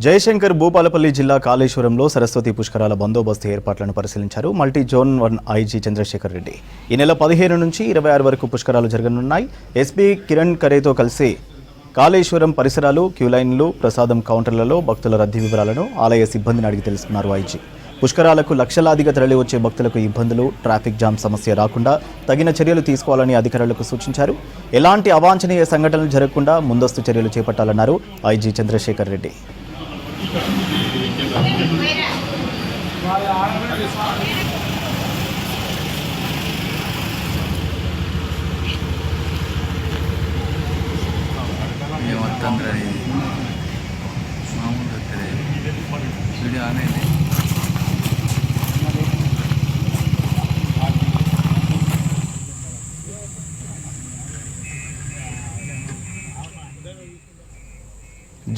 జయశంకర్ భూపాలపల్లి జిల్లా కాళేశ్వరంలో సరస్వతి పుష్కరాల బందోబస్తు ఏర్పాట్లను పరిశీలించారు multi zone 1 IG Chandrashekar Reddy. ఈ నెల 15 నుంచి 26 వరకు పుష్కరాలు జరగనున్నాయి। ఎస్పీ కిరణ్ ఖరేతో కలిసి కాళేశ్వరం పరిసరాలు, క్యూ లైన్లు, ప్రసాదం కౌంటర్లలో భక్తుల రద్దీ వివరాలను ఆలయ సిబ్బందిని అడిగి తెలుసుకున్నారు ఐజీ। పుష్కరాలకు లక్షలాదిగా తరలి వచ్చే భక్తులకు ఇబ్బందులు, ట్రాఫిక్ జామ్ సమస్య రాకుండా తగిన చర్యలు తీసుకోవాలని అధికారులకు సూచించారు। ఎలాంటి అవాంఛనీయ సంఘటనలు జరగకుండా ముందస్తు చర్యలు చేపట్టాలన్నారు ఐజీ చంద్రశేఖర్ రెడ్డి।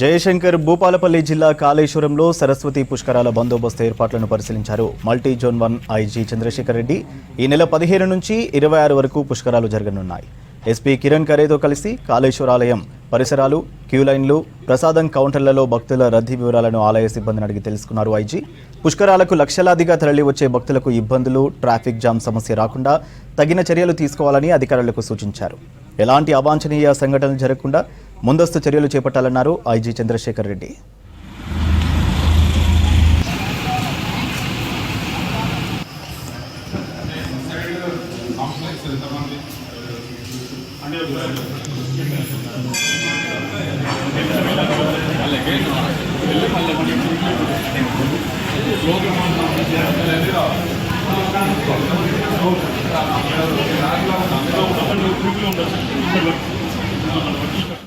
జయశంకర్ భూపాలపల్లి జిల్లా కాళేశ్వరంలో సరస్వతి పుష్కరాల బందోబస్తు ఏర్పాట్లను పరిశీలించారు multi zone 1 IG Chandrashekar Reddy. ఈ నెల 15 నుంచి 26 వరకు పుష్కరాలు జరగనున్నాయి। ఎస్పీ కిరణ్ ఖరేతో కలిసి కాళేశ్వరాలయం పరిసరాలు, క్యూ లైన్లు, ప్రసాదం కౌంటర్లలో భక్తుల రద్దీ వివరాలను ఆలయ సిబ్బందిని అడిగి తెలుసుకున్నారు ఐజీ। పుష్కరాలకు లక్షలాదిగా తరలి వచ్చే భక్తులకు ఇబ్బందులు, ట్రాఫిక్ జామ్ సమస్య రాకుండా తగిన చర్యలు తీసుకోవాలని అధికారులకు సూచించారు। ఎలాంటి అవాంఛనీయ సంఘటనలు జరగకుండా ముందస్తు చర్యలు చేపట్టాలన్నారు ఐజీ చంద్రశేఖర్ రెడ్డి। ఉండొచ్చు।